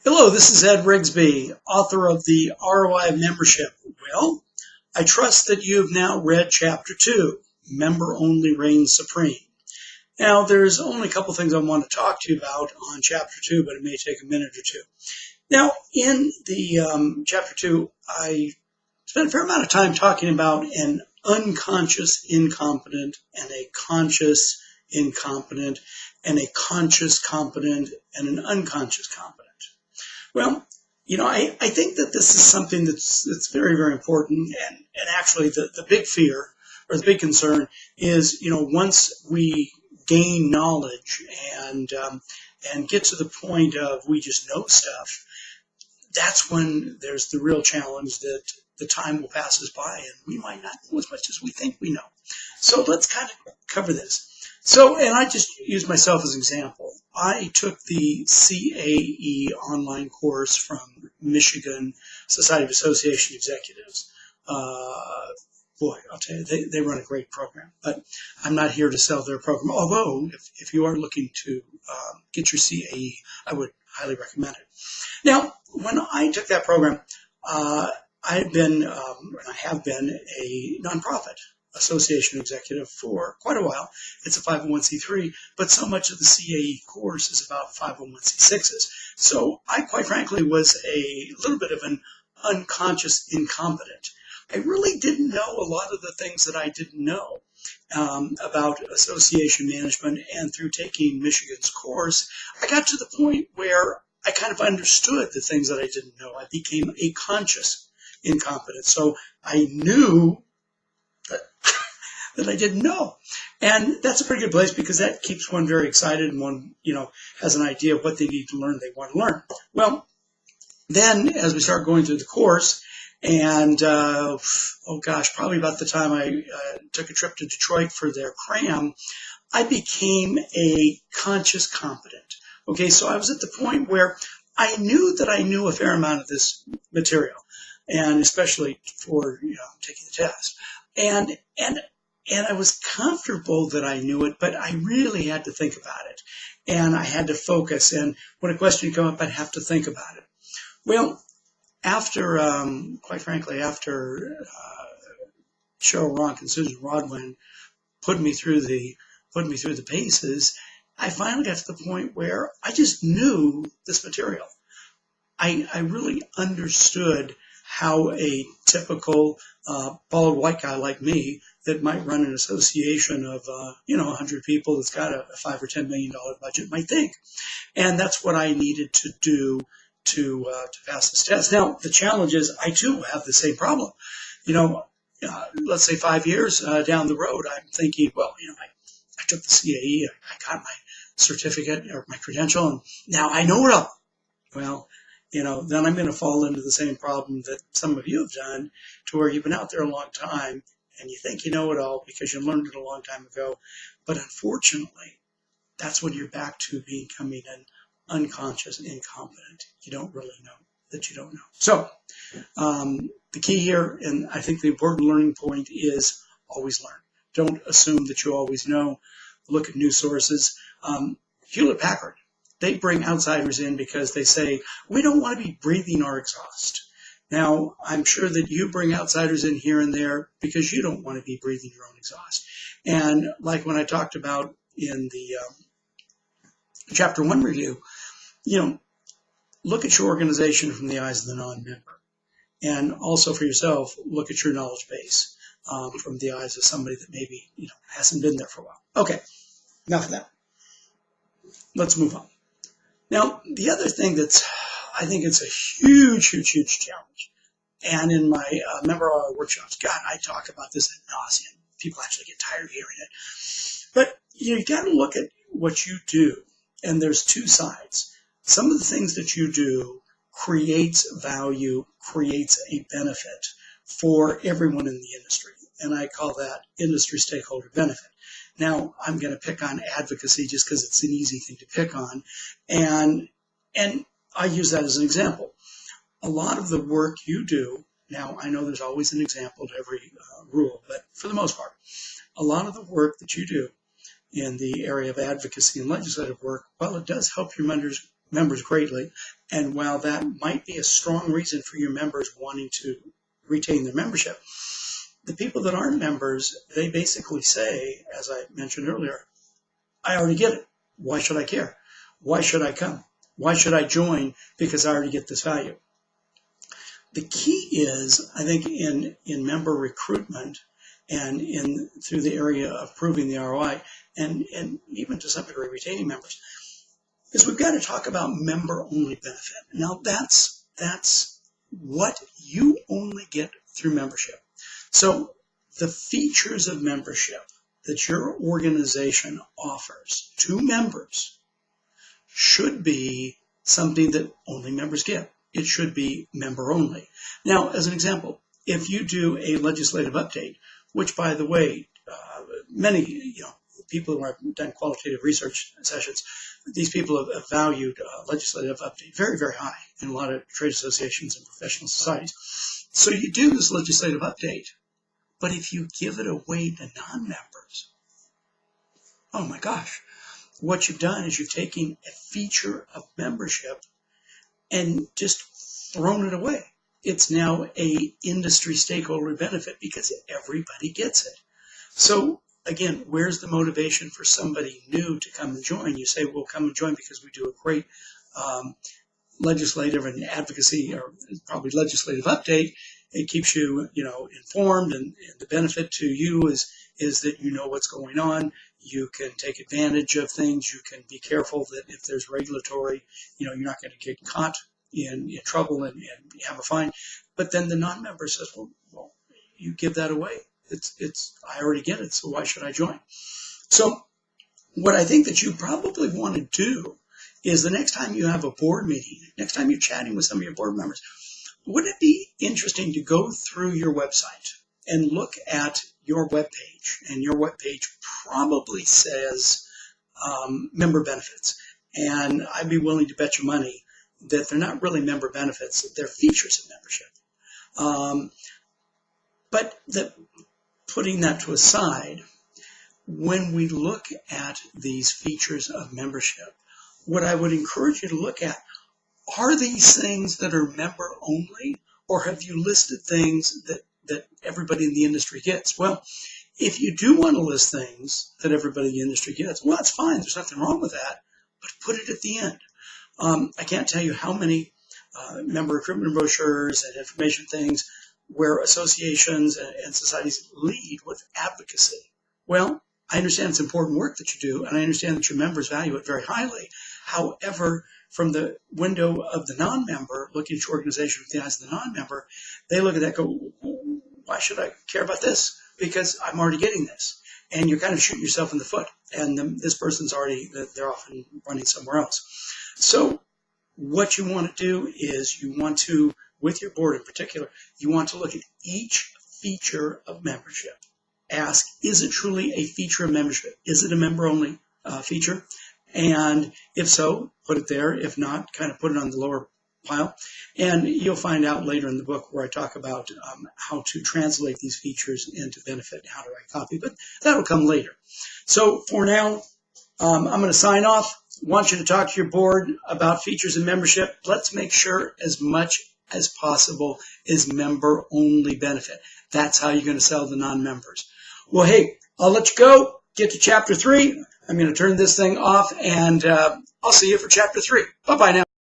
Hello, this is Ed Rigsby, author of the ROI of Membership. Well, I trust that you've now read Chapter 2, Member Only Reigns Supreme. Now, there's only a couple things I want to talk to you about on Chapter 2, but it may take a minute or two. Now, in the Chapter 2, I spent a fair amount of time talking about an unconscious incompetent and a conscious incompetent and a conscious competent and an unconscious competent. Well, I think that this is something that's very, very important. And actually, the big fear or the big concern is, once we gain knowledge and get to the point of we just know stuff, that's when there's the real challenge that the time will pass us by and we might not know as much as we think we know. So let's kind of cover this. So, and I just use myself as an example. I took the CAE online course from Michigan Society of Association Executives. Boy, I'll tell you, they run a great program, but I'm not here to sell their program. Although, if you are looking to get your CAE, I would highly recommend it. Now, when I took that program, I have been a nonprofit association executive for quite a while. It's a 501c3, but so much of the CAE course is about 501c6s. So I, quite frankly, was a little bit of an unconscious incompetent. I really didn't know a lot of the things that I didn't know about association management, and through taking Michigan's course, I got to the point where I kind of understood the things that I didn't know. I became a conscious incompetent. So I knew that I didn't know. And that's a pretty good place because that keeps one very excited and one, has an idea of what they need to learn, they want to learn. Well, then as we start going through the course, and probably about the time I took a trip to Detroit for their cram, I became a conscious competent. Okay, so I was at the point where I knew that I knew a fair amount of this material, and especially for taking the test. And I was comfortable that I knew it, but I really had to think about it. And I had to focus. And when a question came up, I'd have to think about it. Well, after, quite frankly, after Cheryl Ronk and Susan Rodwin put me through the paces, I finally got to the point where I just knew this material. I really understood how a typical bald white guy like me that might run an association of 100 people that's got a $5 or $10 million budget might think, and that's what I needed to do to pass this test. Now the challenge is I too have the same problem. Let's say 5 years down the road, I'm thinking, well, I took the CAE, I got my certificate or my credential, and now I know it all. Well, then I'm going to fall into the same problem that some of you have done, to where you've been out there a long time and you think you know it all because you learned it a long time ago. But unfortunately, that's when you're back to becoming an unconscious incompetent. You don't really know that you don't know. So the key here, and I think the important learning point, is always learn. Don't assume that you always know. Look at new sources. Hewlett-Packard, they bring outsiders in because they say, we don't want to be breathing our exhaust. Now, I'm sure that you bring outsiders in here and there because you don't want to be breathing your own exhaust. And like when I talked about in the Chapter 1 review, look at your organization from the eyes of the non-member. And also for yourself, look at your knowledge base from the eyes of somebody that maybe hasn't been there for a while. Okay, enough of that. Let's move on. Now, the other thing I think it's a huge, huge, huge challenge. And in my member workshops, God, I talk about this ad nauseum. People actually get tired of hearing it. But you got to look at what you do. And there's two sides. Some of the things that you do creates value, creates a benefit for everyone in the industry. And I call that industry stakeholder benefit. Now, I'm going to pick on advocacy just because it's an easy thing to pick on. And I use that as an example. A lot of the work you do, now I know there's always an example to every rule, but for the most part, a lot of the work that you do in the area of advocacy and legislative work, well, it does help your members greatly. And while that might be a strong reason for your members wanting to retain their membership, the people that aren't members, they basically say, as I mentioned earlier, I already get it. Why should I care? Why should I come? Why should I join? Because I already get this value. The key is, I think, in member recruitment and through the area of proving the ROI and even to some degree retaining members, is we've got to talk about member-only benefit. Now, that's what you only get through membership. So the features of membership that your organization offers to members should be something that only members get. It should be member only. Now, as an example, if you do a legislative update, which, by the way, many people who have done qualitative research sessions, these people have valued legislative update very, very high in a lot of trade associations and professional societies. So you do this legislative update, but if you give it away to non-members, oh my gosh, what you've done is you've taken a feature of membership and just thrown it away. It's now a industry stakeholder benefit because everybody gets it. So again, where's the motivation for somebody new to come and join? You say, well, come and join because we do a great legislative and advocacy, or probably legislative update. It keeps you, informed, and the benefit to you is that you know what's going on. You can take advantage of things. You can be careful that if there's regulatory, you're not going to get caught in trouble and have a fine. But then the non-member says, well, you give that away. I already get it, so why should I join? So what I think that you probably want to do is the next time you have a board meeting, next time you're chatting with some of your board members, wouldn't it be interesting to go through your website and look at your webpage? And your webpage probably says member benefits. And I'd be willing to bet you money that they're not really member benefits, they're features of membership. But putting that to a side, when we look at these features of membership, what I would encourage you to look at, are these things that are member only, or have you listed things that everybody in the industry gets? Well, if you do want to list things that everybody in the industry gets, well, that's fine. There's nothing wrong with that, but put it at the end. I can't tell you how many member recruitment brochures and information things where associations and societies lead with advocacy. Well, I understand it's important work that you do, and I understand that your members value it very highly. However, from the window of the non-member, looking at your organization with the eyes of the non-member, they look at that and go, why should I care about this? Because I'm already getting this. And you're kind of shooting yourself in the foot. And this person's they're often running somewhere else. So what you want to do is you want to, with your board in particular, you want to look at each feature of membership. Ask, is it truly a feature of membership? Is it a member-only feature? And if so, put it there. If not, kind of put it on the lower pile. And you'll find out later in the book where I talk about how to translate these features into benefit and how to write copy. But that'll come later. So for now, I'm going to sign off. I want you to talk to your board about features and membership. Let's make sure as much as possible is member-only benefit. That's how you're going to sell the non-members. Well, hey, I'll let you go. Get to Chapter 3. I'm going to turn this thing off, and I'll see you for Chapter 3. Bye-bye now.